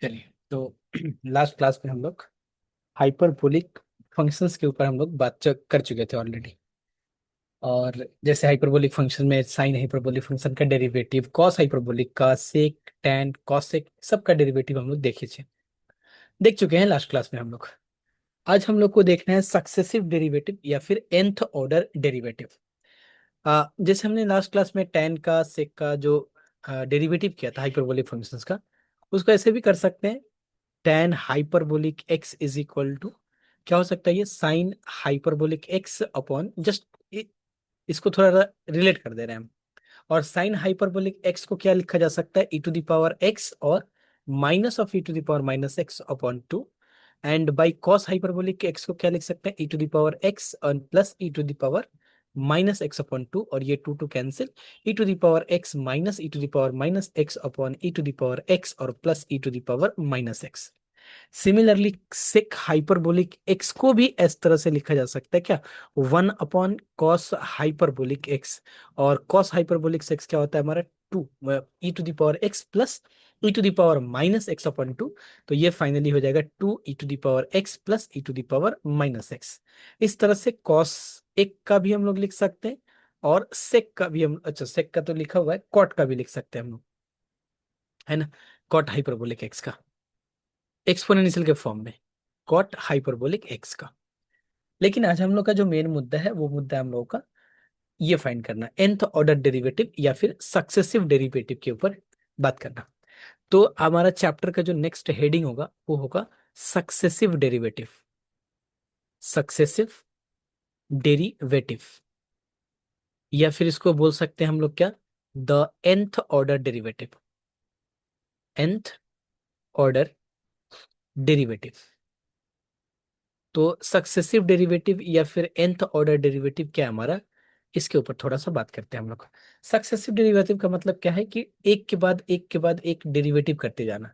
चलिए तो last class में हम लोग हाइपरबोलिक फंक्शंस के ऊपर हम लोग कर चुके थे ऑलरेडी। और जैसे हाइपरबोलिक फंक्शन में साइन हाइपरबोलिक फंक्शन का डेरिवेटिव, कॉस हाइपरबोलिक का, सेक, टैन, कॉसेक, सबका डेरिवेटिव हम लोग देख चुके हैं लास्ट क्लास में हम लोग। आज हम लोग को देखना है सक्सेसिव डेरिवेटिव या फिर nth ऑर्डर डेरिवेटिव। जैसे हमने लास्ट क्लास में टैन का, सेक का जो डेरिवेटिव किया था हाइपरबोलिक फंक्शंस का, उसको ऐसे भी कर सकते हैं। Tan hyperbolic x is equal to क्या हो सकता है, ये sine hyperbolic x upon just, इसको थोड़ा रिलेट कर दे रहे हैं हम। और साइन हाइपरबोलिक एक्स को क्या लिखा जा सकता है, e to the power x और minus of e to the power minus x upon two. And by cos hyperbolic x को क्या लिख सकते हैं, e to the power x और plus e to the power minus x upon two, और ये two two cancel, e to the power x minus e to the power minus x upon e to the power x और plus e to the power minus x. Similarly sec hyperbolic x को भी इस तरह से लिखा जा सकता है क्या, one upon cos hyperbolic x. और कॉस हाइपरबोलिक एक्स क्या होता है हमारा, two e to the power x plus e to the power minus x upon two. तो ये फाइनली हो जाएगा two e to the power x plus e to the power minus x. इस तरह से कॉस एक का भी हम लोग लिख सकते हैं, और सेक का भी हम, अच्छा सेक का तो लिखा हुआ है, कॉट का भी लिख सकते हैं हम लोग, है ना। कॉट हाइपरबोलिक एक्स का एक्सपोनेंशियल के फॉर्म में, कॉट हाइपरबोलिक एक्स का। लेकिन आज हम लोग का जो मेन मुद्दा है वो मुद्दा है हम लोगों का ये फाइंड करना, nth ऑर्डर डेरिवेटिव या फिर सक्सेसिव डेरिवेटिव के ऊपर बात करना। तो हमारा चैप्टर का जो नेक्स्ट हेडिंग होगा वो होगा सक्सेसिव डेरिवेटिव। सक्सेसिव डेरिवेटिव, या फिर इसको बोल सकते हैं हम लोग क्या, the nth order derivative. nth order derivative. तो सक्सेसिव डेरिवेटिव या फिर nth ऑर्डर डेरिवेटिव क्या है हमारा, इसके ऊपर थोड़ा सा बात करते हैं हम लोग। सक्सेसिव डेरिवेटिव का मतलब क्या है कि एक के बाद एक के बाद एक डेरिवेटिव करते जाना,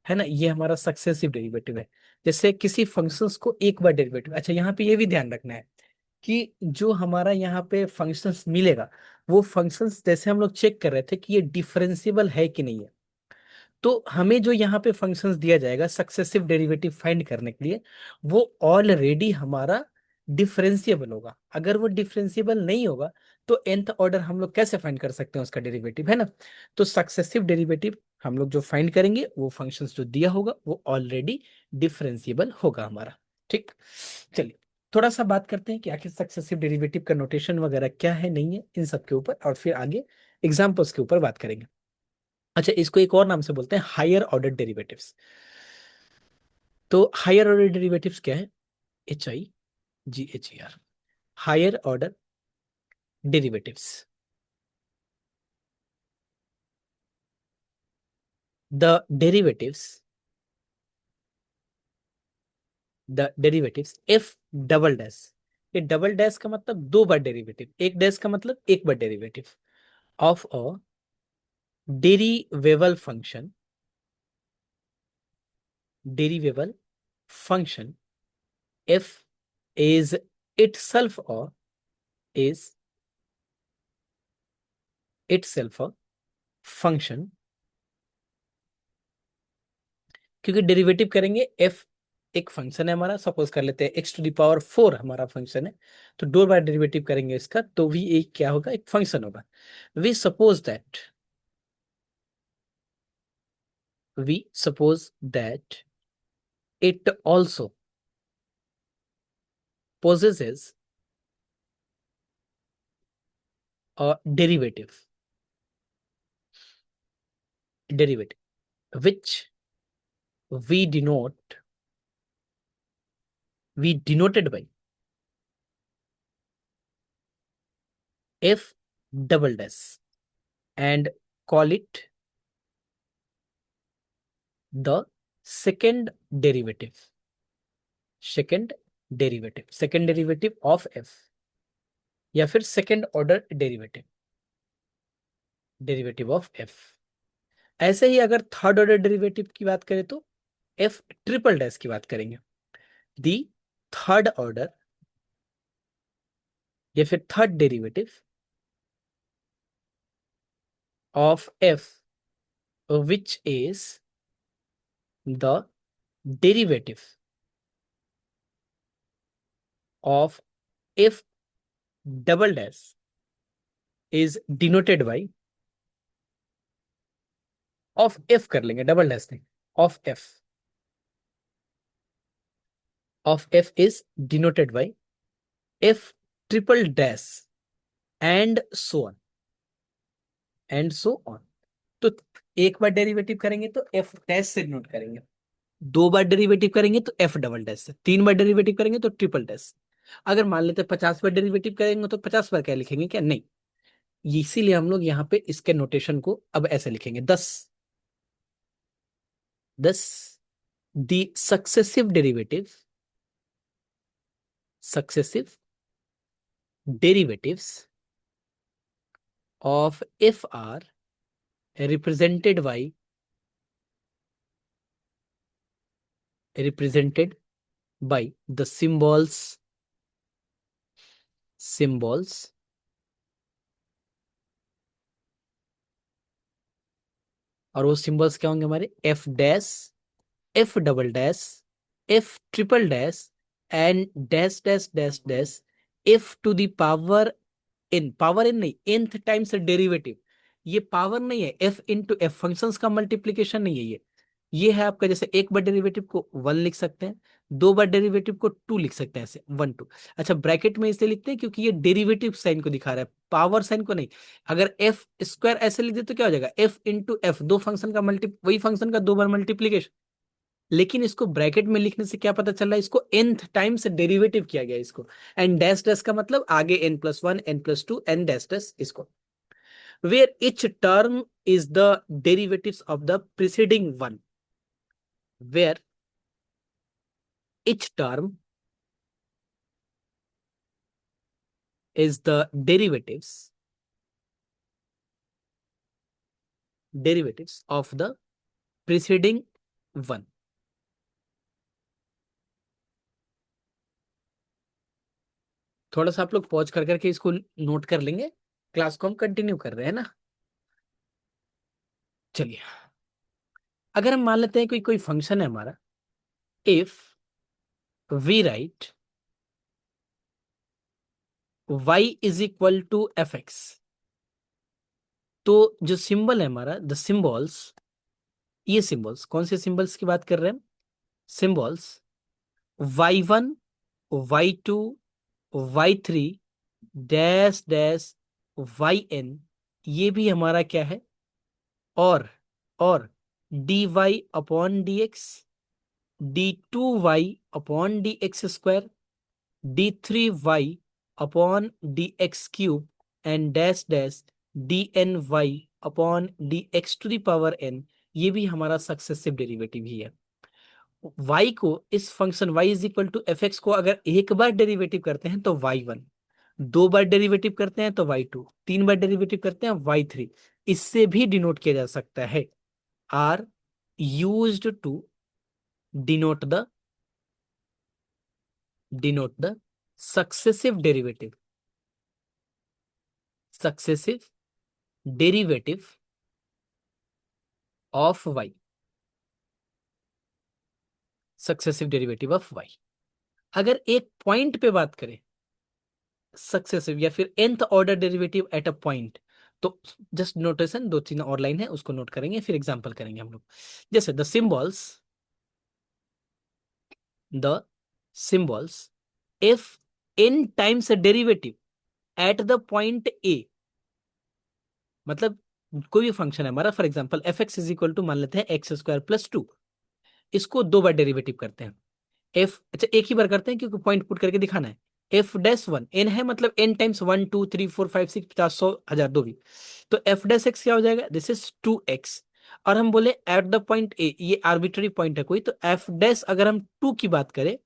है ना, ये हमारा सक्सेसिव डेरिवेटिव है। जैसे किसी फंक्शंस को एक बार डेरिवेटिव, अच्छा यहाँ पे ये भी ध्यान रखना है कि जो हमारा यहाँ पे फंक्शंस मिलेगा, वो फंक्शंस जैसे हम लोग चेक कर रहे थे कि ये डिफरेंशिएबल है कि नहीं है। तो हमें जो यहाँ पे फंक्शंस दिया जाएगा सक्सेसिव डेरिवेटिव फाइंड करने के लिए, वो ऑलरेडी हमारा डिफरेंशिएबल होगा। अगर वो डिफरेंशिएबल नहीं होगा तो nth ऑर्डर हम लोग कैसे फाइंड कर सकते हैं उसका डेरिवेटिव, है ना। तो सक्सेसिव डेरिवेटिव हम लोग जो फाइंड करेंगे वो फंक्शंस जो दिया होगा वो ऑलरेडी डिफरेंशिएबल होगा हमारा। ठीक, चलिए थोड़ा सा बात करते हैं कि आखिर सक्सेसिव डेरिवेटिव का नोटेशन वगैरह क्या है, नहीं है, इन सब के ऊपर, और फिर आगे एग्जाम्पल्स के ऊपर बात करेंगे। अच्छा, इसको एक और नाम से बोलते हैं हायर ऑर्डर डेरिवेटिव्स। तो हायर ऑर्डर डेरिवेटिव्स क्या है, HIGHER, higher order derivatives. The derivatives, the derivatives F double dash, ये डबल डैश का मतलब दो बार डेरिवेटिव, एक डैश का मतलब एक बार derivative, of a derivable function, derivable function f is itself or is itself a function। क्योंकि डेरिवेटिव करेंगे एफ, एक फंक्शन है हमारा, सपोज कर लेते हैं x to the power four हमारा फंक्शन है, तो दो बार डेरिवेटिव करेंगे इसका तो भी एक क्या होगा, एक फंक्शन होगा। We suppose that, we suppose that it also possesses a derivative which we denote, we denoted by f double dash, and call it the second derivative, second second derivative of f, या फिर second order derivative, derivative of F. ऐसे ही अगर third order derivative की बात करें तो F triple dash की बात करेंगे, दी थर्ड ऑर्डर या फिर third derivative of F which is the derivative of f double dash is denoted by, of F कर लेंगे, डबल डैश नहीं, of F, of F is denoted by F triple dash and so on, and so on. तो एक बार derivative करेंगे तो F dash से denote करेंगे, दो बार डेरिवेटिव करेंगे तो एफ डबल डैश से, तीन बार डेरिवेटिव करेंगे तो ट्रिपल डैश। अगर मान लेते हैं 50 बार डेरिवेटिव करेंगे तो 50 बार क्या लिखेंगे, क्या नहीं। इसीलिए हम लोग यहाँ पे इसके नोटेशन को अब ऐसे लिखेंगे, 10, 10 the successive derivative, successive derivatives of f are represented by the symbols और वो सिंबल्स क्या होंगे हमारे, F dash, F double dash, F triple dash and dash dash dash dash F to the power N, power N नहीं, nth times derivative. ये power नहीं है, F into F, functions का मल्टीप्लीकेशन नहीं है ये है आपका, जैसे एक बार डेरिवेटिव को 1 लिख सकते हैं, दो बार डेरिवेटिव को 2 लिख सकते हैं, ऐसे 1 2। अच्छा, ब्रैकेट में इसलिए लिखते हैं क्योंकि ये डेरिवेटिव साइन को दिखा रहा है, पावर साइन को नहीं। अगर एफ स्क्वायर ऐसे लिख दे तो क्या हो जाएगा, एफ इंटू एफ, दो फंक्शन का वही फंक्शन का दो बार मल्टीप्लीकेशन। लेकिन इसको ब्रैकेट में लिखने से क्या पता चल रहा है, इसको nth टाइम से डेरिवेटिव किया गया इसको। एंड डैश डैश का मतलब आगे n+1 n+2 N dash dash इसको, where each term is the derivatives of the preceding one, where each term is the derivatives of the preceding one। थोड़ा सा आप लोग पॉज कर करके इसको नोट कर लेंगे, क्लास को हम कंटिन्यू कर रहे हैं ना। चलिए, अगर हम मान लेते हैं कोई कोई फंक्शन है हमारा, if we write y is equal to F X, तो जो सिंबल है हमारा, द सिंबल्स, ये सिंबल्स कौन से सिंबल्स की बात कर रहे हैं, symbols y1, y2, y3 dash dash yn, ये भी हमारा क्या है, और dy upon D X, d2y upon D X square, d3y upon D X cube and dash dash dny upon D x to the power n, ये भी हमारा successive derivative ही है। y को, इस function y is equal to F X को अगर एक बार डेरिवेटिव करते हैं तो y1, दो बार डेरिवेटिव करते हैं तो y2, तीन बार डेरिवेटिव करते हैं y3, इससे भी डिनोट किया जा सकता है, are used to denote the successive derivative of y, successive derivative of y। अगर एक पॉइंट पे बात करें सक्सेसिव या फिर nth order derivative at a point, तो जस्ट नोटेशन दो तीन और लाइन है उसको नोट करेंगे, फिर एग्जांपल करेंगे हम लोग। जैसे the symbols if n times derivative at the point A, मतलब कोई भी फंक्शन है हमारा, for example F X is equal to मान लेते हैं x² + 2, इसको दो बार डेरिवेटिव करते हैं, एफ, अच्छा एक ही बार करते हैं क्योंकि पॉइंट पुट करके दिखाना है, f'1 n है, मतलब n टाइम्स 1 2 3 4 5 6 50 100 1000 दो भी, तो f' क्या हो जाएगा, दिस इज 2x। और हम बोले एट द पॉइंट ए, ये आर्बिट्ररी पॉइंट है कोई, तो f' अगर हम 2 की बात करें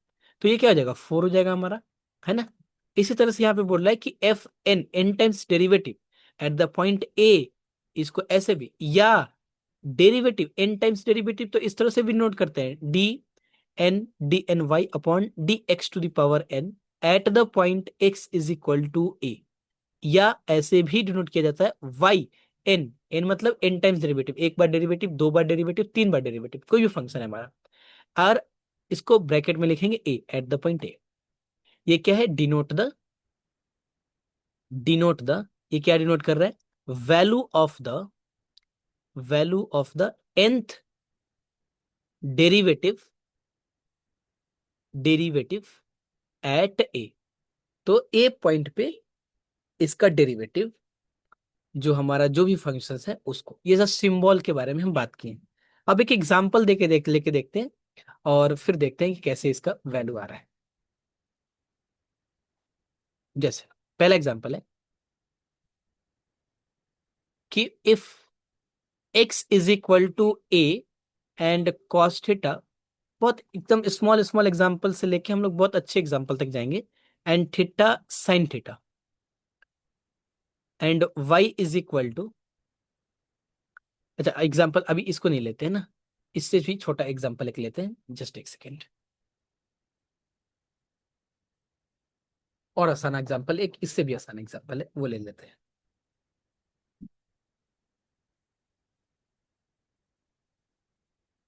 तो ये क्या हो जाएगा, 4 हो जाएगा हमारा, है ना। इसी तरह से यहाँ पे बोल रहा है कि F N N times derivative at the point A, इसको ऐसे भी, या डेरिवेटिव एन टाइम्स डेरिवेटिव तो इस तरह से भी नोट करते हैं, D n upon D x to the power n at the point x is equal to a, या ऐसे भी डिनोट किया जाता है y एन, एन मतलब एन टाइम्स डेरिवेटिव, एक बार डेरिवेटिव, दो बार डेरिवेटिव, तीन बार डेरिवेटिव, कोई भी फंक्शन है हमारा, और इसको ब्रैकेट में लिखेंगे ए, एट द पॉइंट ए। ये क्या है, डिनोट द, ये क्या डिनोट कर रहा है, value of the nth derivative, derivative at a. तो ए पॉइंट पे इसका डेरिवेटिव, जो हमारा जो भी फंक्शंस है उसको, ये सब सिंबल के बारे में हम बात किए। अब एक एग्जांपल लेके देखते हैं, और फिर देखते हैं कि कैसे इसका वैल्यू आ रहा है। जैसे पहला एग्जांपल है कि if x is equal to A and cos theta, बहुत एकदम स्मॉल स्मॉल एग्जांपल से लेके हम लोग बहुत अच्छे एग्जांपल तक जाएंगे, and theta sine theta, and y is equal to, अच्छा एग्जांपल अभी इसको नहीं लेते हैं ना, इससे भी छोटा एग्जांपल एक लेते हैं, जस्ट एक सेकेंड, और आसान एग्जांपल, एक इससे भी आसान एग्जांपल है वो ले लेते हैं।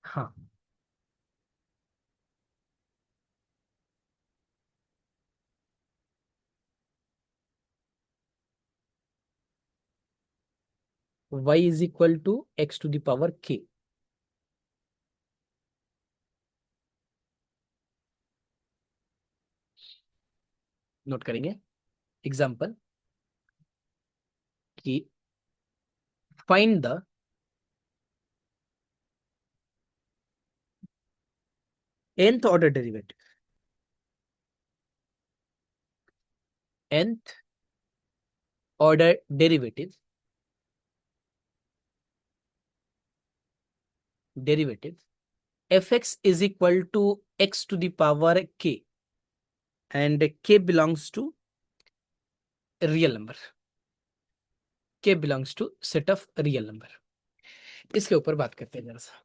हाँ, y is equal to X to the power k। Note करेंगे एग्जांपल कि find the nth order derivative, nth order derivative F X is equal to X to the power k, and k belongs to real number, k belongs to set of real number. इसके ऊपर बात करते हैं जरा सा।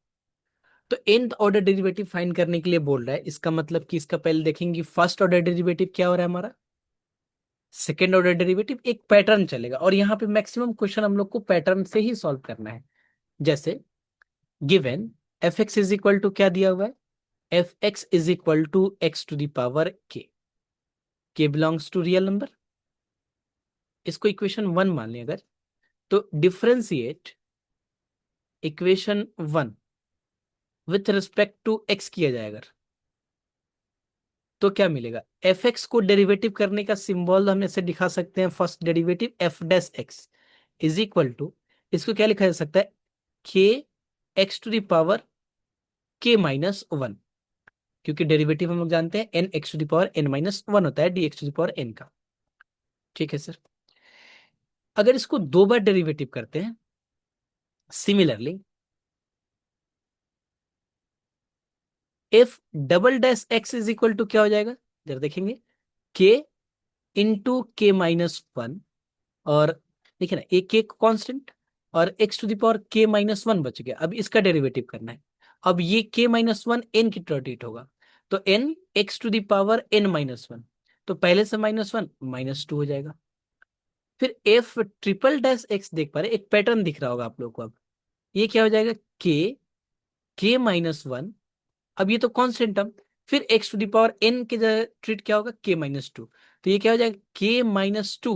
तो nth order derivative find करने के लिए बोल रहा है, इसका मतलब कि इसका पहले देखेंगे फर्स्ट ऑर्डर डेरिवेटिव क्या हो रहा है हमारा, सेकेंड ऑर्डर डेरिवेटिव, एक पैटर्न चलेगा, और यहाँ पे मैक्सिमम क्वेश्चन हम लोग को पैटर्न से ही सॉल्व करना है। जैसे given F X is equal to क्या दिया हुआ है, F X is equal to X to the power K belongs to real number, इसको इक्वेशन वन मान लें अगर, तो differentiate equation one with respect to X किया जाएगा, तो क्या मिलेगा, एफ एक्स को डेरिवेटिव करने का सिंबल हम ऐसे दिखा सकते हैं, first derivative F dash X is equal to, इसको क्या लिखा जा सकता है, K X to the power K minus one, क्योंकि डेरिवेटिव हम लोग जानते हैं N X to the power N minus one होता है D x to the power N का। ठीक है सर, अगर इसको दो बार डेरिवेटिव करते हैं, similarly F double dash X is equal to क्या हो जाएगा, जरा देखेंगे, के इंटू के माइनस वन, और देखिए ना एक एक कांस्टेंट, और x to the power K minus one बच गया, अब इसका डेरिवेटिव करना है। अब ये के माइनस वन एन की ट्रीट होगा, तो N X to the power N minus one, तो पहले से माइनस वन माइनस टू हो जाएगा। फिर एफ ट्रिपल डैश एक्स देख पा रहे, एक पैटर्न दिख रहा होगा आप लोग को, अब ये क्या हो जाएगा, के माइनस वन, अब ये तो कांस्टेंट टर्म, फिर एक्स टू दावर एन के जगह ट्रीट क्या होगा, के माइनस टू, तो ये क्या हो जाएगा, K minus two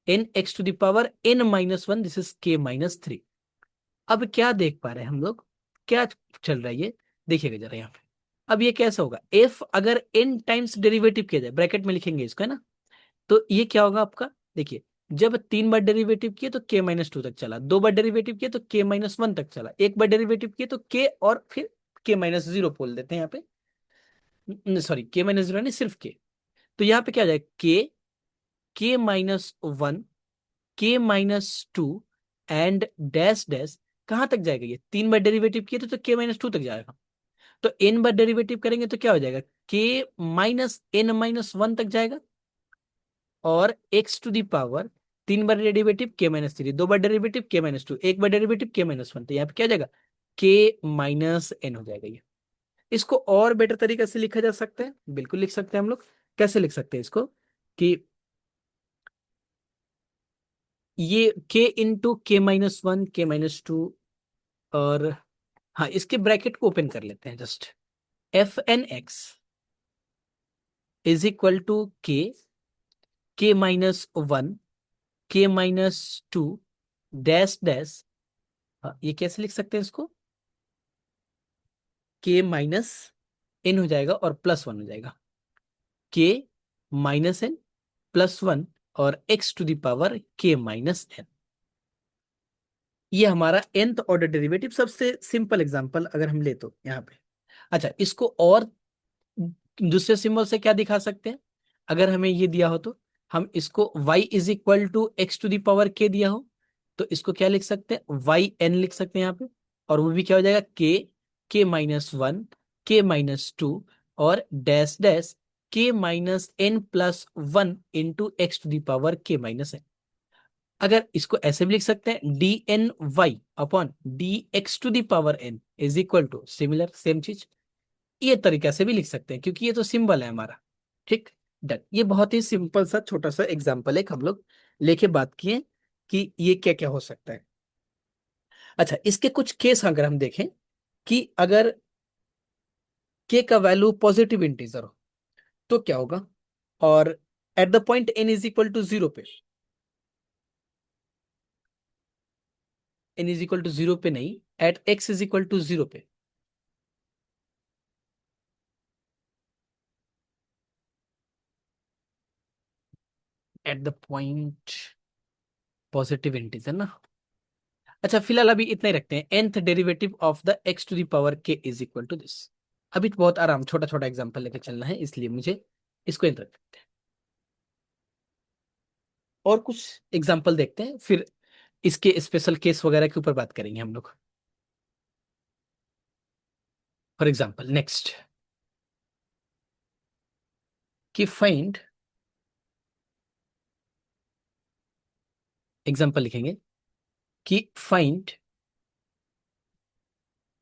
N X to the power N minus one, this is K minus three. अब क्या देख पा रहे हैं हम लोग, क्या चल रहा है ये, देखिएगा जरा यहाँ पे। अब ये कैसा होगा, एफ अगर एन टाइम्स डेरिवेटिव किया जाए, ब्रैकेट में लिखेंगे इसको है ना, तो ये क्या होगा आपका, देखिए, जब तीन बार डेरिवेटिव किए तो के माइनस टू तक चला, दो बार डेरिवेटिव किए तो के माइनस वन तक चला, एक बार डेरिवेटिव किए तो के, और फिर के माइनस जीरो बोल देते हैं यहाँ पे, सॉरी के माइनस जीरो नहीं, सिर्फ के। तो यहाँ पे क्या आ जाएगा, K minus one, K minus to, and dash dash, कहाँ तक जाएगा, ये तीन बार डेरिवेटिव किए तो के माइनस टू तक जाएगा, तो एन बार डेरिवेटिव करेंगे तो क्या हो जाएगा, K minus N minus one तक जाएगा, और एक्स टू दी पावर, तीन बार डेरिवेटिव के माइनस थ्री, दो बार डेरिवेटिव के माइनस टू, एक बार डेरिवेटिव के माइनस वन, तो यहाँ पे क्या हो जाएगा, के माइनस एन हो जाएगा ये। इसको और बेटर तरीके से लिखा जा सकता है, बिल्कुल लिख सकते हैं हम लोग, कैसे लिख सकते हैं इसको, कि ये k into K minus one K minus two, और हाँ इसके ब्रैकेट को ओपन कर लेते हैं just. F N X is equal to K minus one K minus two dash dash. ये कैसे लिख सकते हैं इसको? के माइनस एन हो जाएगा और प्लस वन हो जाएगा, K minus N plus one और x to the power K minus N. ये हमारा nth ऑर्डर डेरिवेटिव, सबसे सिंपल एग्जांपल अगर हम ले तो यहाँ पे। अच्छा, इसको और दूसरे सिंबल से क्या दिखा सकते हैं? अगर हमें ये दिया हो तो हम इसको y is equal to X to the power k दिया हो तो इसको क्या लिख सकते हैं? वाई एन लिख सकते हैं यहाँ पे, और वो भी क्या हो जाएगा? K minus one K minus two और dash dash K minus N plus one into X to the power K minus N. अगर इसको ऐसे भी लिख सकते हैं, D N Y upon D x to the power N is equal to similar same चीज। ये तरीका से भी लिख सकते हैं क्योंकि ये तो सिंबल है हमारा। ठीक, डन। ये बहुत ही सिंपल सा छोटा सा एग्जांपल है, हम लोग लेके बात किए कि ये क्या क्या हो सकता है। अच्छा, इसके कुछ केस अगर हम देखें कि अगर के का वैल्यू पॉजिटिव इंटीजर हो तो क्या होगा, और at the point n is equal to zero पे, n is equal to zero पे नहीं, at x is equal to zero पे, at the point positive integer ना। अच्छा, फिलहाल अभी इतना ही रखते हैं, nth derivative of the x to the power के इज इक्वल टू दिस। अभी तो बहुत आराम छोटा छोटा एग्जांपल लेकर चलना है, इसलिए मुझे इसको इन रखते हैं। और कुछ एग्जांपल देखते हैं, फिर इसके स्पेशल केस वगैरह के ऊपर बात करेंगे हम लोग। फॉर एग्जांपल नेक्स्ट, कि फाइंड, एग्जांपल लिखेंगे कि find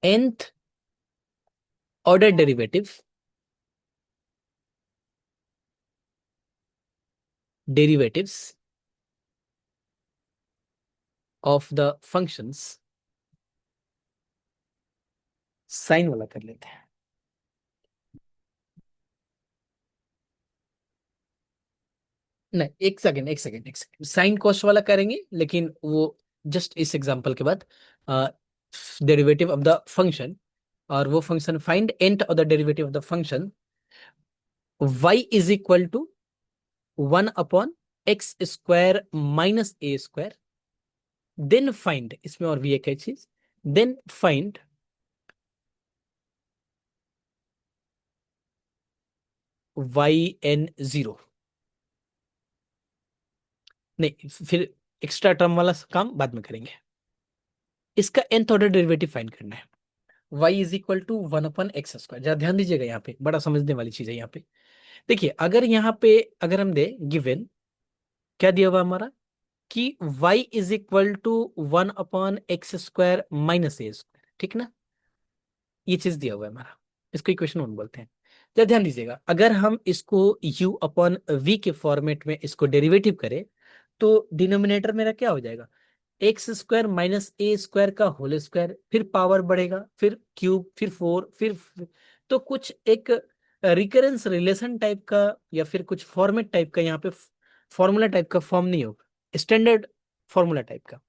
nth order derivatives of the functions, sine वाला कर लेते हैं। नहीं, एक सेकेंड साइन कॉस्ट वाला करेंगे, लेकिन वो जस्ट इस एग्जांपल के बाद डेरिवेटिव ऑफ द फंक्शन, और वो function find nth of the derivative of the function y is equal to one upon X square minus A square, then find, इसमें और भी एक है चीज, then find Y N zero. नहीं, फिर एक्स्ट्रा टर्म वाला काम बाद में करेंगे। इसका nth ऑर्डर डेरिवेटिव फाइंड करना है। y is equal to one upon X square, जरा ध्यान दीजिएगा, यहाँ पे बड़ा समझने वाली चीज है। यहाँ पे देखिए, अगर यहाँ पे अगर हम दे गिवन, क्या दिया हुआ हमारा कि y is equal to one upon X square minus A square, ठीक ना? ये चीज दिया हुआ है हमारा, इसको इक्वेशन वन बोलते हैं। जरा ध्यान दीजिएगा, अगर हम इसको u अपॉन v के फॉर्मेट में इसको डेरिवेटिव करें तो डिनोमिनेटर मेरा क्या हो जाएगा? X square minus A square का होल स्क्वायर, फिर पावर बढ़ेगा, फिर क्यूब, फिर फोर, तो कुछ एक रिकरेंस रिलेशन टाइप का या फिर कुछ फॉर्मेट टाइप का यहाँ पे फॉर्मूला टाइप का फॉर्म नहीं होगा, स्टैंडर्ड फॉर्मूला टाइप का।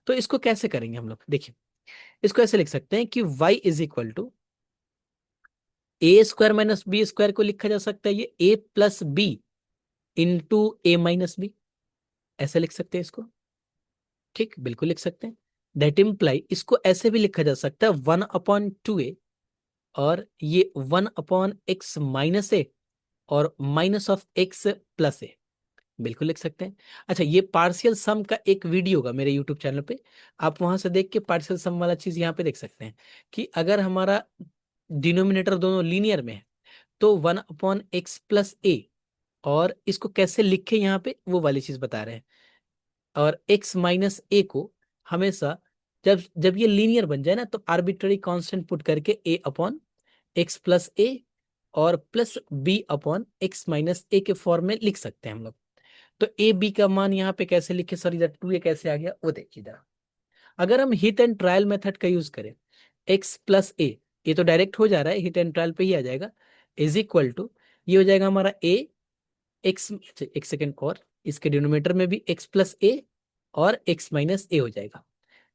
तो इसको कैसे करेंगे हम लोग? देखिए, इसको ऐसे लिख सकते हैं कि y is equal to A square minus B square को लिखा जा सकता है ये a plus B into A minus B, ऐसे लिख सकते हैं इसको। ठीक, बिल्कुल लिख सकते हैं। दैट इम्प्लाई इसको ऐसे भी लिखा जा सकता है वन अपॉन टू ए, और ये one upon x minus a और माइनस ऑफ एक्स प्लस ए, बिल्कुल लिख सकते हैं। अच्छा, ये पार्शियल सम का एक वीडियो होगा मेरे यूट्यूब चैनल पे, आप वहां से देख के पार्शियल सम वाला चीज यहाँ पे देख सकते हैं कि अगर हमारा डिनोमिनेटर दोनों लीनियर में है तो one upon x plus a, और इसको कैसे लिखे यहाँ पे वो वाली चीज बता रहे हैं। और x माइनस ए को हमेशा जब जब ये लीनियर बन जाए ना तो आर्बिट्ररी कांस्टेंट पुट करके a upon x plus a और plus b upon x minus a के फॉर्म में लिख सकते हैं हम लोग। तो ए बी का मान यहाँ पे कैसे लिखे सर, इधर 2a कैसे आ गया वो देखिए जरा। अगर हम हिट एंड ट्रायल मेथड का यूज करें, x प्लस ए, ये तो डायरेक्ट हो जा रहा है, हिट एंड ट्रायल पे ही आ जाएगा, इज इक्वल टू, ये हो जाएगा हमारा a x, एक सेकेंड, और इसके डिनोमिनेटर में भी x प्लस ए और x माइनस ए हो जाएगा।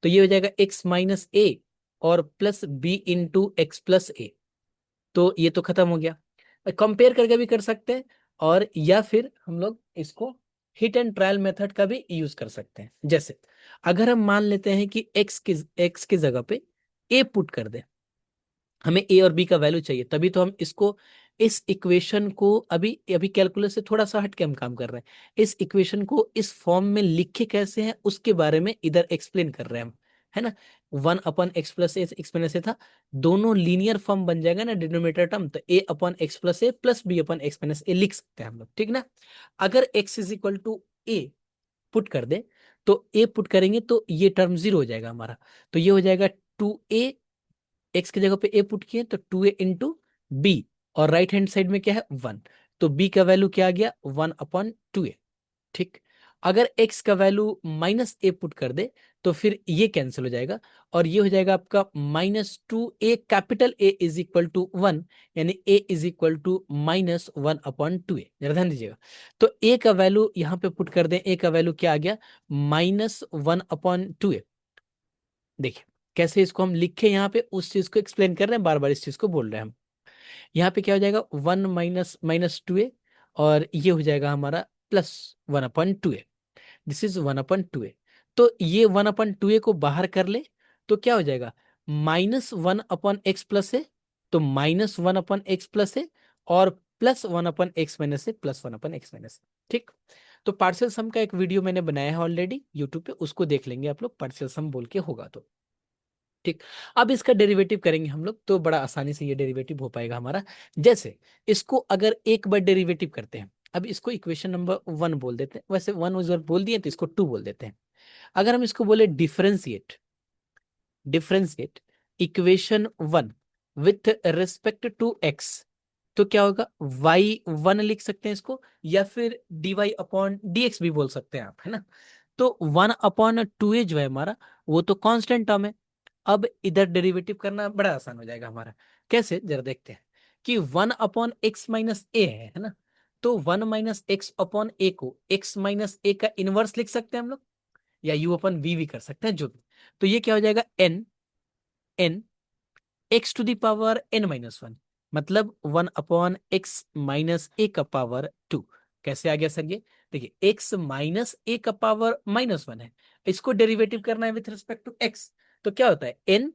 तो ये हो जाएगा x माइनस ए और plus b into x plus a. तो ये तो खत्म हो गया। कंपेयर करके भी कर सकते हैं, और या फिर हम लोग इसको हिट एंड ट्रायल मेथड का भी यूज कर सकते हैं। जैसे अगर हम मान लेते हैं कि x की जगह पे a पुट कर दें, हमें ए और बी का वैल्यू चाहिए, तभी तो हम इसको, इस इक्वेशन को अभी अभी कैलकुलस से थोड़ा सा हट के हम काम कर रहे हैं। इस इक्वेशन को इस फॉर्म में लिखे कैसे हैं उसके बारे में इधर एक्सप्लेन कर रहे हैं हम, है ना। 1/x+a था, दोनों लीनियर फॉर्म बन जाएगा ना डिनोमिनेटर टर्म, तो a/x+a प्लस b/x-a लिख सकते हैं हम लोग, ठीक ना। अगर x is equal to a put कर दे, तो a पुट करेंगे तो ये टर्म जीरो हो जाएगा हमारा। तो ये हो जाएगा 2a, एक्स की जगह पे ए पुट किए तो 2a इंटू बी, और राइट हैंड साइड में क्या है 1, तो बी का वैल्यू क्या आ गया 1/2a, ठीक। अगर x का वैल्यू माइनस ए पुट कर दे तो फिर ये कैंसिल हो जाएगा, और ये हो जाएगा आपका -2a capital A is equal to 1, यानी a is equal to -1/2a। जरा ध्यान दीजिएगा, तो a का वैल्यू यहाँ पे पुट कर दें, a का वैल्यू क्या आ गया -1/2a। देखिए कैसे इसको हम लिखे, यहाँ पे उस चीज को एक्सप्लेन कर रहे हैं, बार बार इस चीज को बोल रहे हैं हम। यहाँ पे क्या हो जाएगा 1 माइनस माइनस 2a, और ये हो जाएगा हमारा +1/2a, दिस इज 1/2a। तो ये 1/2a को बाहर कर ले तो क्या हो जाएगा -1/x+a, तो -1/x+a, और +1/x-a प्लस 1/x-a, ठीक। तो पार्शियल सम का एक वीडियो मैंने बनाया है ऑलरेडी यूट्यूब पे, उसको देख लेंगे आप लोग, पार्शियल सम बोल के होगा तो, ठीक। अब इसका डेरिवेटिव करेंगे हम लोग तो बड़ा आसानी से ये डेरिवेटिव हो पाएगा हमारा। जैसे इसको अगर एक बार डेरिवेटिव करते हैं, अब इसको इक्वेशन नंबर 1 बोल देते हैं, वैसे 1 उस बोल दिए तो इसको 2 बोल देते हैं। अगर हम इसको बोले differentiate, differentiate equation 1 with respect to X, तो क्या होगा y1 लिख सकते हैं इसको, या फिर dy/dx भी बोल सकते हैं आप, है ना। तो 1/2a जो है हमारा, वो तो कांस्टेंट टर्म है। अब इधर डेरिवेटिव करना बड़ा आसान हो जाएगा हमारा। कैसे जरा देखते हैं कि 1/x-a है ना, तो 1-x/a को x-a का इनवर्स लिख सकते हैं हम लोग, या u/v भी कर सकते हैं, जो भी। तो ये क्या हो जाएगा n x⁻n-1, मतलब 1/x-a का पावर 2। कैसे आ गया सर ये, देखिए x-a का पावर -1 है, इसको डेरिवेटिव करना है विथ रिस्पेक्ट टू x, तो क्या होता है n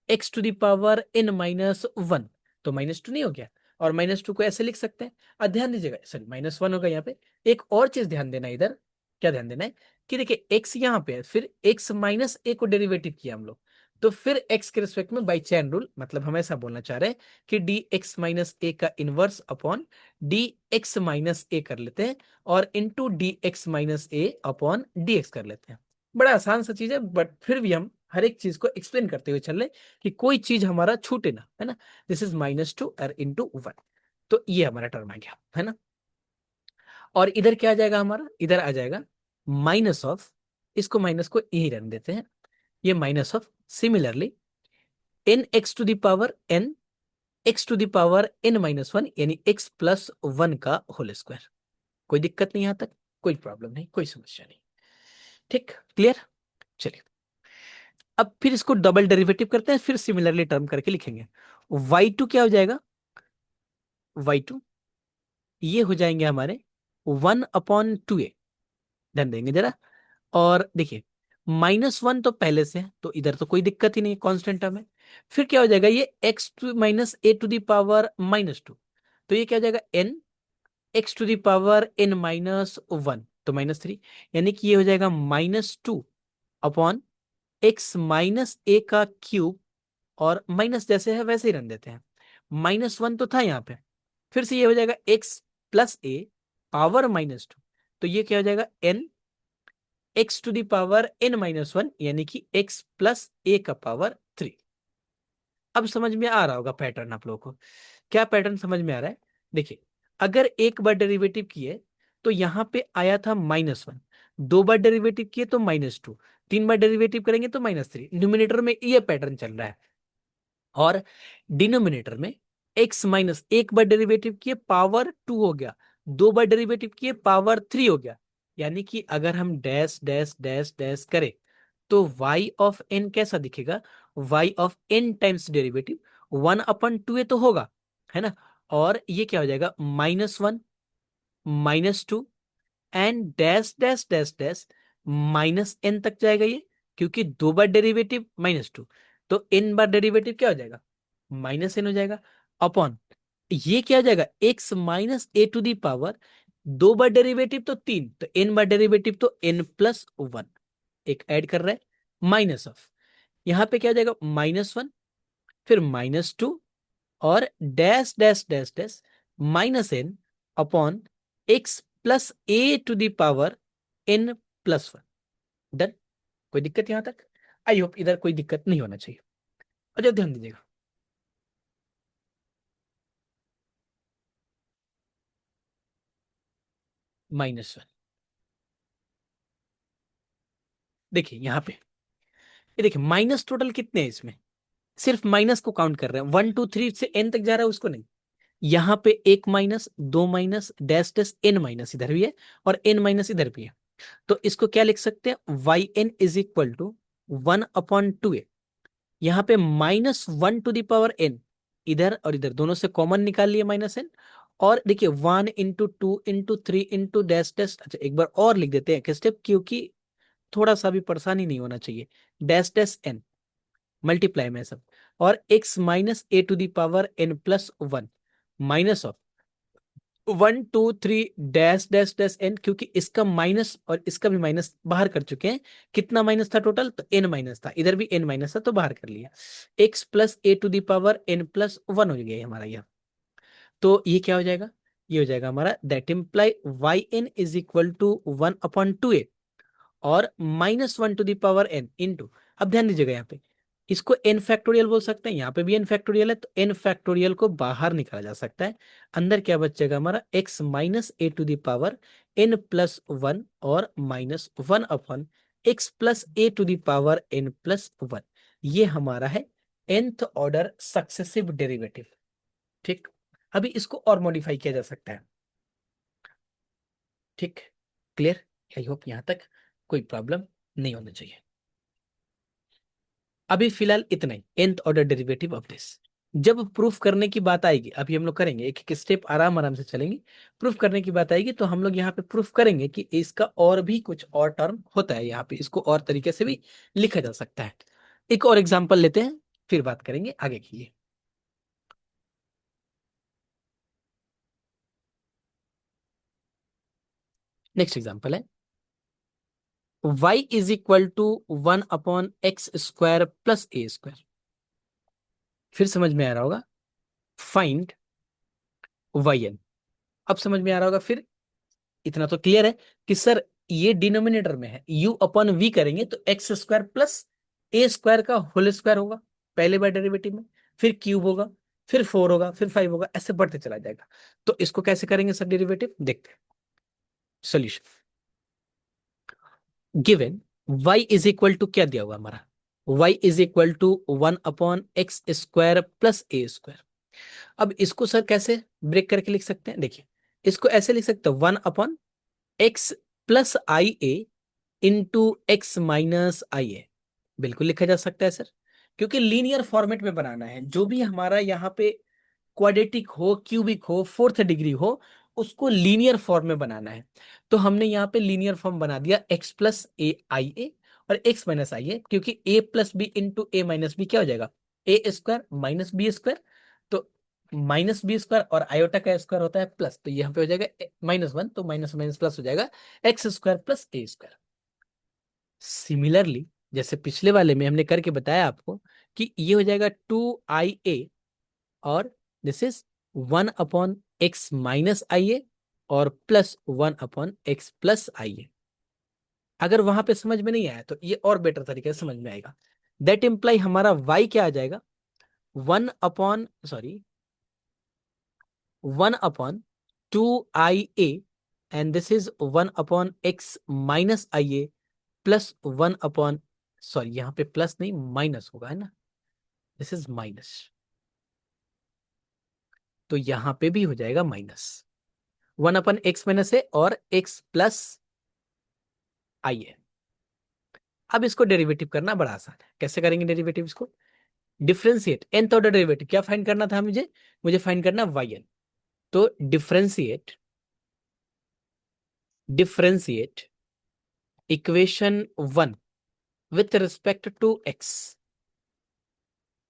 x⁻n-1, तो -2 नहीं हो गया, और -2 को ऐसे लिख सकते हैं। अब ध्यान दीजिएगा, सॉरी -1 होगा यहाँ पे। एक और चीज ध्यान देना है इधर, क्या ध्यान देना है कि देखिए x यहाँ पे है, फिर x-a को डेरिवेटिव किया हम लोग, तो फिर x के रिस्पेक्ट में बाई चैन रूल, मतलब हम ऐसा बोलना चाह रहे हैं कि dx-a का इनवर्स अपॉन dx-a कर लेते हैं, और इंटू dx-a अपॉन dx कर लेते हैं। बड़ा आसान सा चीज है, बट फिर भी हम हर एक चीज को एक्सप्लेन करते हुए चल रहे कि कोई चीज हमारा छूटे ना, है ना। दिस इज -2 और इंटू 1, तो ये हमारा टर्म आ गया, है ना। और इधर क्या आ जाएगा हमारा, इधर आ जाएगा माइनस ऑफ, इसको माइनस को यही रहने देते हैं, ये माइनस ऑफ, सिमिलरली n(x⁻n) यानी x+1 का होल स्क्वायर। कोई दिक्कत नहीं यहां तक, कोई प्रॉब्लम नहीं, कोई समस्या नहीं, ठीक, क्लियर। चलिए अब फिर इसको डबल डेरिवेटिव करते हैं, फिर सिमिलरली टर्म करके लिखेंगे। y2 क्या हो जाएगा, y2 ये हो जाएंगे हमारे 1/2a, ध्यान देंगे जरा। और देखिए -1 तो पहले से है, तो इधर तो कोई दिक्कत ही नहीं, कांस्टेंट टर्म है। फिर क्या हो जाएगा ये x-a⁻², तो ये क्या हो जाएगा n x⁻n-1, तो -3, यानी कि ये हो जाएगा -2 अपॉन x-a का क्यूब, और माइनस जैसे है वैसे ही रन देते हैं, -1 तो था यहाँ पे, फिर से ये हो जाएगा x+a पावर -2, तो ये क्या हो जाएगा n x⁻n-1, यानी कि x+a का पावर 3। अब समझ में आ रहा होगा पैटर्न आप लोगों को, क्या पैटर्न समझ में आ रहा है। देखिए अगर एक बार डेरिवेटिव किए तो यहाँ पे आया था -1, 2 बार डेरिवेटिव किए तो -2, 3 बार डेरिवेटिव करेंगे तो -3। न्यूमिनेटर में ये पैटर्न चल रहा है, और डिनोमिनेटर में x माइनस 1 बार डेरिवेटिव किए पावर 2 हो गया, 2 बार डेरिवेटिव किए पावर 3 हो गया। यानी कि अगर हम डैश डैश डैश डैश करें तो y ऑफ n कैसा दिखेगा, y of n times derivative 1/2 तो होगा, है ना। और ये क्या हो जाएगा, -1, -2 and dash dash dash dash -n तक जाएगा ये, क्योंकि 2 बार डेरिवेटिव -2, तो n बार डेरिवेटिव क्या हो जाएगा, -n हो जाएगा। अपॉन ये क्या हो जाएगा, x minus A to the power, 2 बार डेरिवेटिव तो 3, तो n बार डेरिवेटिव तो n+1, एक ऐड कर रहा है, माइनस ऑफ, यहाँ पे क्या हो जाएगा, -1, फिर -2, और dash dash dash dash -n upon x plus A to the power n+1। Done. कोई दिक्कत यहां तक? आई होप इधर कोई दिक्कत नहीं होना चाहिए। अच्छा ध्यान दीजिएगा, -1। देखिए यहाँ पे, ये देखिए माइनस टोटल कितने हैं इसमें, सिर्फ माइनस को काउंट कर रहे हैं, 1 2 3 से n तक जा रहा है उसको नहीं। यहाँ पे 1 - 2 - डैश डैश n माइनस इधर भी है, और n माइनस इधर भी है। तो इसको क्या लिख सकते हैं, yn is equal to 1/2a। यहाँ पे -1 टू द पावर n, इधर और इधर दोनों से कॉमन निकाल लिए -n, और देखिए 1 × 2 × 3 डैश डैश। अच्छा एक बार और लिख देते हैं एक स्टेप, क्योंकि थोड़ा सा भी परेशानी नहीं होना चाहिए, डैश डैश n मल्टीप्लाई में सब, और x minus A to the power n+1 minus of 1 2 3 dash dash dash n, क्योंकि इसका माइनस और इसका भी माइनस बाहर कर चुके हैं। कितना माइनस था टोटल, तो n माइनस था, इधर भी n माइनस था तो बाहर कर लिया, x plus A to the power n+1 हो गया हमारा यह। तो ये क्या हो जाएगा, ये हो जाएगा हमारा, that imply Y N is equal to 1/2a, और -1 to the power n into, अब ध्यान दीजिएगा यहाँ पे, इसको n फैक्टोरियल बोल सकते हैं, यहाँ पे भी n फैक्टोरियल है, तो n फैक्टोरियल को बाहर निकाला जा सकता है। अंदर क्या बचेगा हमारा, x minus A to the power n+1, और -1/x plus A to the power n+1। ये हमारा है nth ऑर्डर सक्सेसिव डेरिवेटिव। ठीक, अभी इसको और मॉडिफाई किया जा सकता है। ठीक, क्लियर? आई होप यहां तक कोई प्रॉब्लम नहीं होना चाहिए। अभी फिलहाल इतना ही, nth order derivative of this. जब प्रूफ करने की बात आएगी, अभी हम लोग करेंगे एक एक स्टेप, आराम आराम से चलेंगे। प्रूफ करने की बात आएगी तो हम लोग यहाँ पे प्रूफ करेंगे कि इसका और भी कुछ और टर्म होता है, यहाँ पे इसको और तरीके से भी लिखा जा सकता है। एक और एग्जाम्पल लेते हैं, फिर बात करेंगे आगे की लिए। नेक्स्ट एग्जाम्पल है, y is equal to 1/x² + a²। फिर समझ में आ रहा होगा, फाइंड yn। अब समझ में आ रहा होगा, फिर इतना तो क्लियर है कि सर ये डिनोमिनेटर में है, u/v करेंगे तो x² प्लस a² का होल स्क्वायर होगा पहले बार डेरिवेटिव में, फिर क्यूब होगा, फिर 4 होगा, फिर 5 होगा, ऐसे बढ़ते चला जाएगा। तो इसको कैसे करेंगे सर डेरिवेटिव, देखते हैं। Solution, given y is equal to क्या दिया हुआ हमारा, y is equal to 1/x² plus a²। अब इसको सर कैसे ब्रेक करके लिख सकते हैं, देखिए इसको ऐसे लिख सकते हैं, 1/x plus I A into x minus I ए। बिल्कुल लिखा जा सकता है सर, क्योंकि लीनियर फॉर्मेट में बनाना है, जो भी हमारा यहाँ पे क्वाड्रेटिक हो, क्यूबिक हो, फोर्थ डिग्री हो, उसको लीनियर फॉर्म में बनाना है। तो हमने यहाँ पे लीनियर फॉर्म बना दिया, x प्लस ए आई ए और x माइनस आई ए, क्योंकि a plus B into A minus B क्या हो जाएगा, a² माइनस b²। तो -b² और आयोटा का स्क्वायर होता है प्लस, तो यहाँ पे हो जाएगा -1, तो माइनस माइनस प्लस हो जाएगा x² प्लस a²। सिमिलरली जैसे पिछले वाले में हमने करके बताया आपको कि ये हो जाएगा 2ia, और this is 1/x minus I ए और प्लस 1/x प्लस आई ए। अगर वहां पे समझ में नहीं आया तो ये और बेटर तरीके से समझ में आएगा। दैट इम्प्लाई हमारा y क्या आ जाएगा, 1/2ia and this is 1/x minus I A plus 1 sorry यहाँ पे प्लस नहीं माइनस होगा, है ना, दिस इज माइनस, तो यहाँ पे भी हो जाएगा माइनस 1/x माइनस ए और x प्लस आई ए। अब इसको डेरिवेटिव करना बड़ा आसान है, कैसे करेंगे डेरिवेटिव इसको, डिफ्रेंशिएट nth ऑर्डर डेरिवेटिव, क्या फाइंड करना था मुझे, मुझे फाइंड करना yn, तो differentiate equation 1 with respect to x,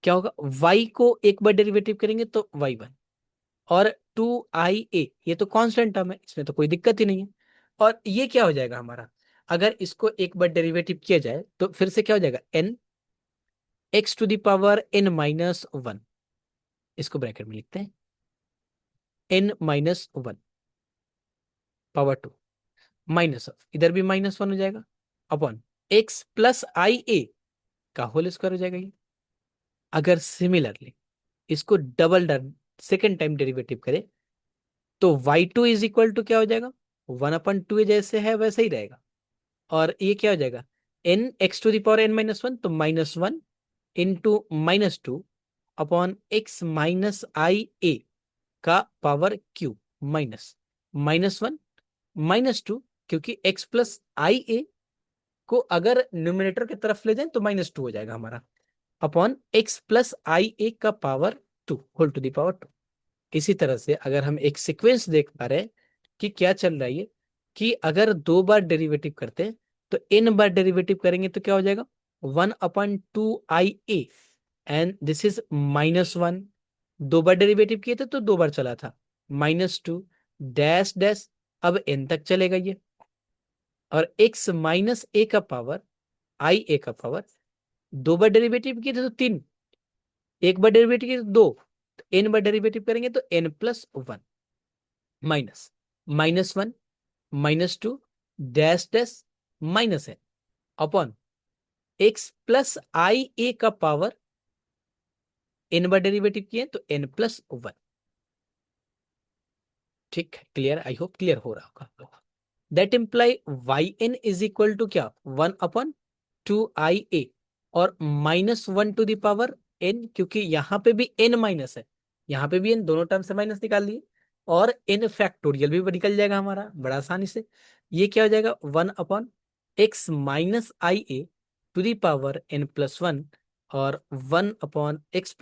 क्या होगा, y को एक बार डेरिवेटिव करेंगे तो y1, और 2ia ये तो कांस्टेंट टर्म है, इसमें तो कोई दिक्कत ही नहीं है, और ये क्या हो जाएगा हमारा, अगर इसको एक बार डेरिवेटिव किया जाए तो फिर से क्या हो जाएगा, n x to the power n minus 1, इसको ब्रैकेट में लिखते हैं n minus 1 power 2 minus of, इधर भी -1 हो जाएगा upon x plus I A का होल स्क्वायर हो जाएगा ये। अगर सिमिलरली इसको डबल सेकेंड टाइम डेरिवेटिव करें तो y2 इज इक्वल टू क्या हो जाएगा, 1/2 जैसे है वैसे ही रहेगा, और ये क्या हो जाएगा, n x to the power n minus 1, तो -1 into -2 upon x minus I A का पावर क्यू माइनस -1 -2, क्योंकि x प्लस आई ए को अगर न्यूमिनेटर की तरफ ले जाए तो -2 हो जाएगा हमारा, upon x plus I A का power 2 whole to the power 2। इसी तरह से अगर हम एक सीक्वेंस देख पा रहे हैं कि क्या चल रहा है, कि अगर 2 बार डेरिवेटिव करते हैं तो n बार डेरिवेटिव करेंगे तो क्या हो जाएगा, 1/2ia एंड दिस इज -1, 2 बार डेरिवेटिव किए थे तो 2 बार चला था, -2 डैश डैश, अब n तक चलेगा ये, और x माइनस ए का पावर आई ए का पावर, 2 बार डेरिवेटिव किए थे तो 3, 1 बार डेरिवेटिव किए तो 2, तो n बार डेरिवेटिव करेंगे तो n plus 1 minus -1 -2 dash dash minus है upon x plus I A का पावर, n बार डेरिवेटिव किए तो n प्लस 1। ठीक है, क्लियर, आई होप क्लियर हो रहा होगा। That imply yn is equal to क्या, 1/2ia और -1 टू द पावर n, क्योंकि यहाँ पे भी n माइनस है, यहाँ पे भी n, दोनों टर्म से माइनस निकाल लिए, और n फैक्टोरियल भी निकल जाएगा हमारा बड़ा आसानी से, ये क्या हो जाएगा 1/x minus I A to the power n plus 1 और 1/x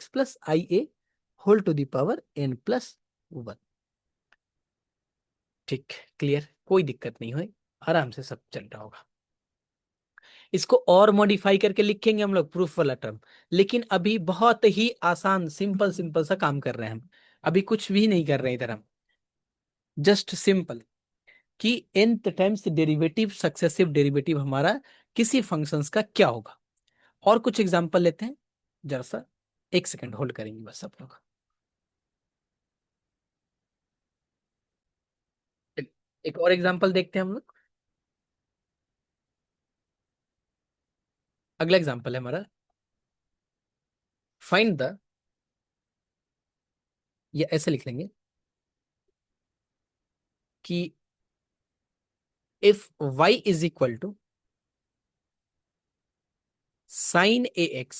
plus I A whole to the power n plus 1। ठीक, क्लियर, कोई दिक्कत नहीं हुई, आराम से सब चल रहा होगा। इसको और मॉडिफाई करके लिखेंगे हम लोग प्रूफ वाला टर्म, लेकिन अभी बहुत ही आसान सिंपल सिंपल सा काम कर रहे हैं हम, अभी कुछ भी नहीं कर रहे हैं इधर हम, जस्ट सिंपल कि nth times derivative successive derivative हमारा किसी फंक्शंस का क्या होगा। और कुछ एग्जांपल लेते हैं, जरा सा 1 सेकंड होल्ड करेंगे बस आप लोग। एक और एग्जांपल देखते हैं हम लोग। अगला एग्जांपल है हमारा, फाइंड द, ये ऐसे लिख लेंगे कि if y is equal to sine A x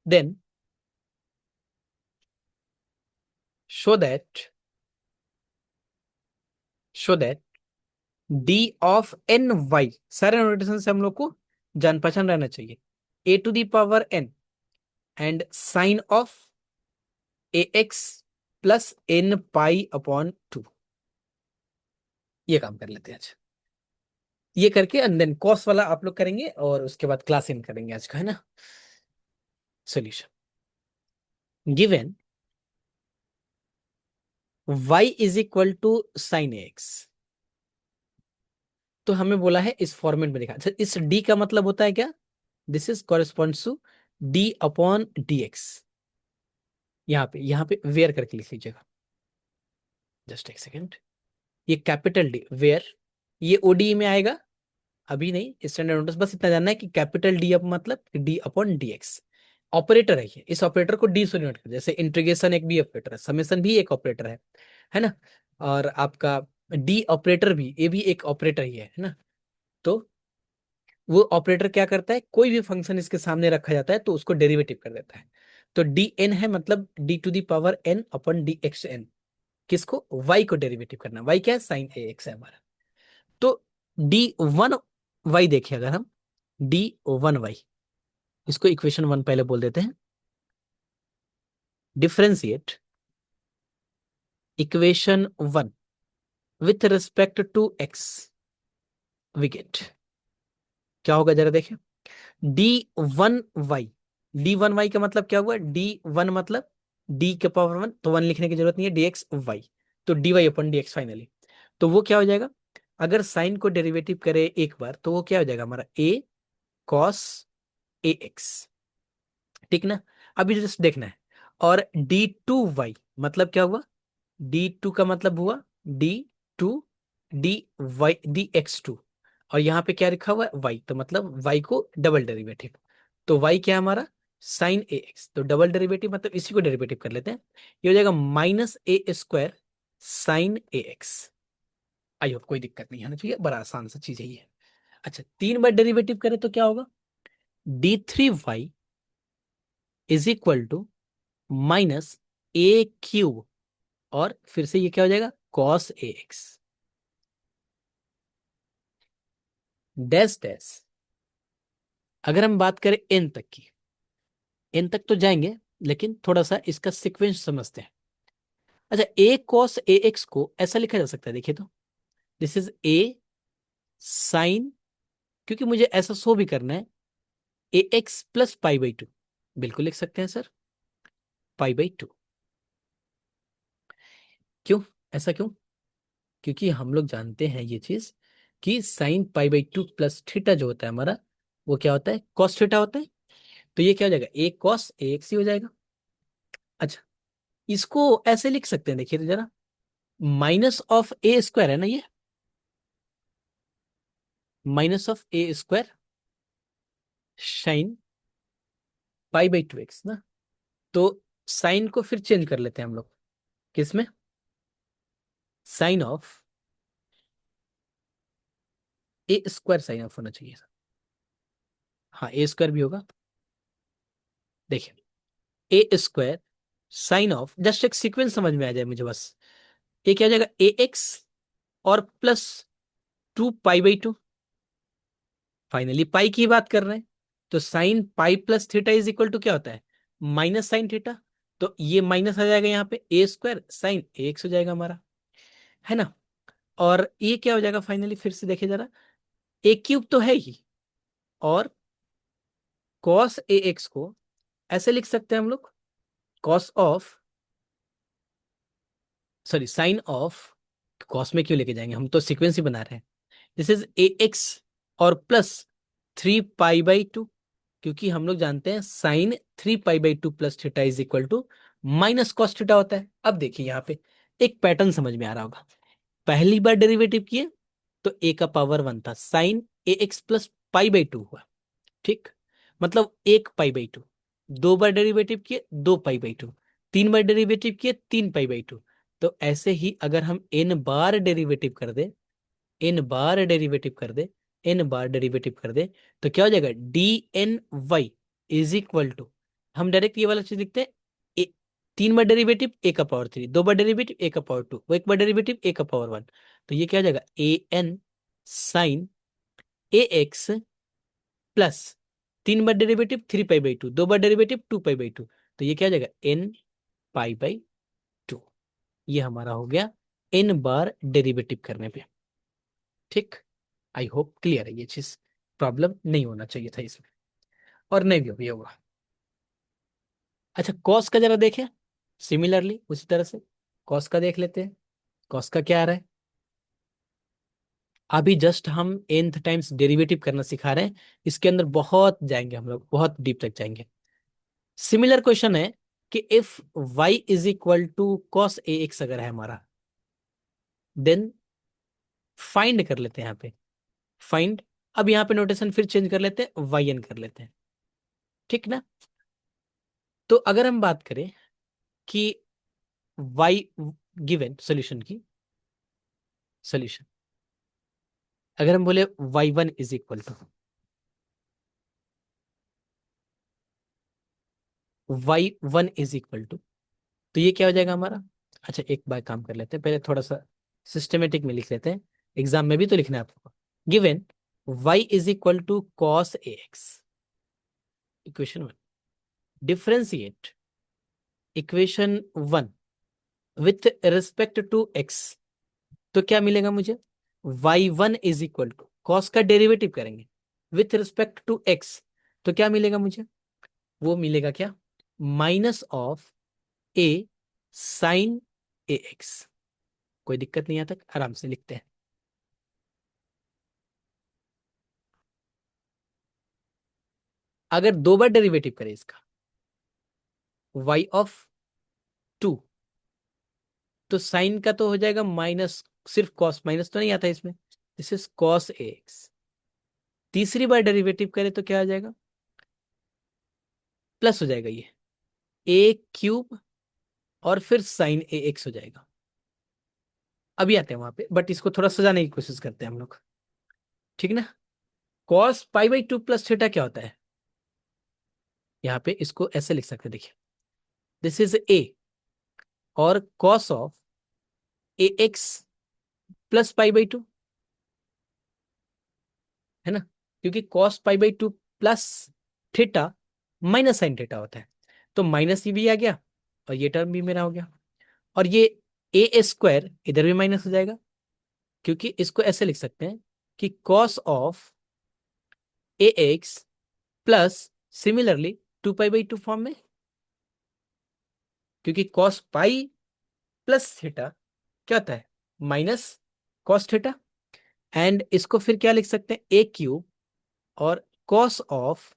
then show that d of n y, सारे नोटेशन से हम लोग को जान पहचान रहना चाहिए, a to the power n and sine of A x plus n pi upon 2, ये काम कर लेते हैं आज, ये करके एंड देन कॉस वाला आप लोग करेंगे और उसके बाद क्लास इन करेंगे आज का, है ना। Solution, given y is equal to sine X, तो हमें बोला है इस फॉर्मेट में लिखा, अच्छा इस d का मतलब होता है क्या, this is corresponds to d upon D X, यहाँ पे वेयर करके लिख लीजिएगा, जस्ट 1 सेकेंड, ये कैपिटल डी वेयर, ये ओडी में आएगा, अभी नहीं स्टैंडर्ड नोट्स, बस इतना जानना है कि कैपिटल डी अप मतलब D upon D x, operator है ये, इस ऑपरेटर को डी से नोट कर, जैसे इंटीग्रेशन एक भी ऑपरेटर है, समेशन भी एक ऑपरेटर है ना, और आपका डी ऑपरेटर भी, ये भी एक ऑपरेटर ही है ना। तो वो ऑपरेटर क्या करता है, कोई भी फंक्शन इसके सामने रखा जाता है तो उसको डेरिवेटिव कर देता है। तो डी एन है, मतलब D to the power N upon D X N, किसको, वाई को डेरिवेटिव करना। वाई क्या है, साइन ए एक्स है हमारा। तो डी वन वाई देखिए, अगर हम डी वन वाई, इसको इक्वेशन वन पहले बोल देते हैं। Differentiate equation one with respect to X, we get क्या होगा जरा देखिए। D one Y, D one Y का मतलब क्या हुआ, डी वन मतलब डी के पावर वन, तो वन लिखने की जरूरत नहीं है, डी एक्स वाई, तो D Y upon D X finally. तो वो क्या हो जाएगा, अगर साइन को डेरिवेटिव करे एक बार तो वो क्या हो जाएगा हमारा, ए कॉस ए एक्स, ठीक ना। अभी जस्ट देखना है। और डी टू वाई मतलब क्या हुआ, डी टू का मतलब हुआ D two D Y D x two, और यहाँ पे क्या लिखा हुआ है वाई, तो मतलब वाई को डबल डेरिवेटिव। तो वाई क्या है हमारा, साइन ए एक्स, तो डबल डेरिवेटिव मतलब इसी को डेरिवेटिव कर लेते हैं। ये हो जाएगा minus A square sign A x. I hope कोई दिक्कत नहीं आना चाहिए, बड़ा आसान सा चीज है ये। अच्छा, तीन बार डेरिवेटिव करें तो क्या होगा, D three Y is equal to minus A cube, और फिर से ये क्या हो जाएगा, cos A X dash dash. अगर हम बात करें एन तक की, एन तक तो जाएंगे, लेकिन थोड़ा सा इसका सीक्वेंस समझते हैं। अच्छा, ए कॉस ए एक्स को ऐसा लिखा जा सकता है, देखिए तो दिस इज ए साइन, क्योंकि मुझे ऐसा शो भी करना है, a x plus pi by two, बिल्कुल लिख सकते हैं सर, पाई बाई टू। क्यों, ऐसा क्यों, क्योंकि हम लोग जानते हैं ये चीज कि sine pi by two plus theta जो होता है हमारा, वो क्या होता है, कॉस थीटा होता है। तो ये क्या हो जाएगा, ए कॉस ए एक्स ही हो जाएगा। अच्छा, इसको ऐसे लिख सकते हैं, देखिए तो जरा, माइनस ऑफ ए स्क्वायर है ना ये, minus of A square sine pi by to x ना। तो साइन को फिर चेंज कर लेते हैं हम लोग, किसमें, sine of A square sine of होना चाहिए। हाँ, ए स्क्वायर भी होगा। देखिए, A square sine of, just एक सीक्वेंस समझ में आ जाए मुझे बस, ये क्या हो जाएगा, ए एक्स और plus two pi by two, finally pi की बात कर रहे हैं। तो sine pi plus theta is equal to क्या होता है, माइनस साइन थीटा। तो ये माइनस आ जाएगा यहाँ पे, ए स्क्वायर साइन ए एक्स हो जाएगा हमारा, है ना। और ये क्या हो जाएगा फाइनली, फिर से देखिए जरा, ए क्यूब तो है ही, और कॉस ए एक्स को ऐसे लिख सकते हैं हम लोग, cos of, sorry sine of, cos में क्यों लेके जाएंगे, हम तो सीक्वेंस ही बना रहे हैं। दिस इज ए एक्स और plus three pi by two, क्योंकि हम लोग जानते हैं sine three pi by two plus theta is equal to minus cos theta होता है। अब देखिए यहाँ पे एक पैटर्न समझ में आ रहा होगा, पहली बार डेरिवेटिव किए तो ए का पावर वन था, sine A x plus pi by two हुआ, ठीक, मतलब एक पाई बाई टू। दो बार डेरिवेटिव किए, दो पाई बाई टू। तीन बार डेरिवेटिव किए, तीन पाई बाई टू। तो ऐसे ही अगर हम एन बार डेरिवेटिव कर दे, एन बार डेरिवेटिव कर दे, एन बार डेरिवेटिव कर दे, तो क्या हो जाएगा, D N Y is equal to, हम डायरेक्ट ये वाला चीज लिखते हैं, ए, तीन बार डेरिवेटिव ए का पावर थ्री, दो बार डेरिवेटिव ए का पावर टू, वो एक बार डेरिवेटिव ए का पावर वन। तो ये क्या हो जाएगा, a n sine A x plus तीन बार derivative three pi by two, दो बार derivative two pi by two, तो ये क्या हो जाएगा, एन पाई बाई टू। ये हमारा हो गया एन बार डेरिवेटिव करने पे, ठीक। आई होप क्लियर है ये चीज, प्रॉब्लम नहीं होना चाहिए था इसमें, और नहीं भी होगा। अच्छा, कॉस का जरा देखें, सिमिलरली उसी तरह से कॉस का देख लेते हैं। कॉस का क्या आ रहा है, अभी जस्ट हम nth टाइम्स डेरिवेटिव करना सिखा रहे हैं, इसके अंदर बहुत जाएंगे हम लोग, बहुत डीप तक जाएंगे। सिमिलर क्वेश्चन है कि if y is equal to cos A X अगर है हमारा, देन फाइंड कर लेते हैं यहाँ पे, फाइंड, अब यहाँ पे नोटेशन फिर चेंज कर लेते हैं, वाई एन कर लेते हैं, ठीक ना। तो अगर हम बात करें कि y गिवन सॉल्यूशन की, सोल्यूशन। अगर हम बोले y1 is equal to y1 is equal to, तो ये क्या हो जाएगा हमारा। अच्छा एक बार काम कर लेते हैं, पहले थोड़ा सा सिस्टमेटिक में लिख लेते हैं, एग्जाम में भी तो लिखना है आपको। Given y is equal to cos A X, equation one. Differentiate equation one with respect to X, तो क्या मिलेगा मुझे। y1 is equal to cos का डेरिवेटिव करेंगे विथ रिस्पेक्ट टू एक्स, तो क्या मिलेगा मुझे, वो मिलेगा क्या, minus of A sine A X. कोई दिक्कत नहीं आता, आराम से लिखते हैं। अगर दो बार डेरिवेटिव करें इसका y ऑफ 2, तो साइन का तो हो जाएगा माइनस, सिर्फ कॉस, माइनस तो नहीं आता इसमें, this is cos A x. तीसरी बार डेरिवेटिव करें तो क्या आ जाएगा, प्लस हो जाएगा ये ए क्यूब, और फिर साइन ए एक्स हो जाएगा। अभी आते हैं वहां पे, बट इसको थोड़ा सजाने की कोशिश करते हैं हम लोग, ठीक ना। Cos pi by two plus theta क्या होता है, यहाँ पे इसको ऐसे लिख सकते हैं, देखिए दिस इज ए, और cos of A x plus pi by to, है ना, क्योंकि cos pi by two plus theta minus sine theta होता है, तो माइनस ये भी आ गया, और ये टर्म भी मेरा हो गया, और ये ए स्क्वायर इधर भी माइनस हो जाएगा, क्योंकि इसको ऐसे लिख सकते हैं कि cos of A x plus similarly two pi by two form में, क्योंकि कॉस पाई प्लस थीटा क्या होता है, माइनस कॉस थीटा। एंड इसको फिर क्या लिख सकते हैं, ए क्यूब और cos of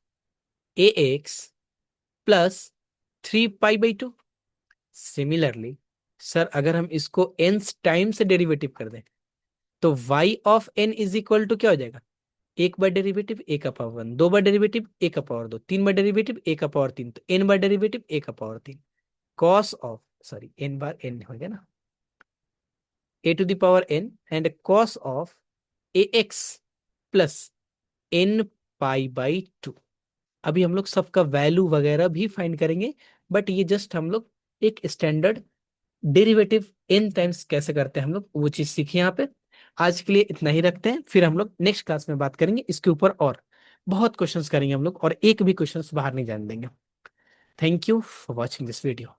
A x plus 3 pi by 2। Similarly sir अगर हम इसको एन टाइम से डेरिवेटिव कर दें, तो y of n is equal to क्या हो जाएगा, एक बार डेरिवेटिव ए का पावर वन, दो बार डेरिवेटिव ए का पावर दो, तीन बार डेरिवेटिव ए का पावर तीन, तो n बार डेरिवेटिव ए का पावर तीन, कॉस ऑफ, सॉरी n बार n हो गया ना, a to the power n and cos of A x plus n pi by 2। अभी हम लोग सबका वैल्यू वगैरह भी फाइंड करेंगे, बट ये जस्ट हम लोग एक स्टैंडर्ड डेरिवेटिव n टाइम्स कैसे करते हैं हम लोग वो चीज सीखिए यहाँ पे। आज के लिए इतना ही रखते हैं, फिर हम लोग नेक्स्ट क्लास में बात करेंगे इसके ऊपर, और बहुत क्वेश्चंस करेंगे हम लोग, और एक भी क्वेश्चंस बाहर नहीं जाने देंगे। Thank you for watching this video.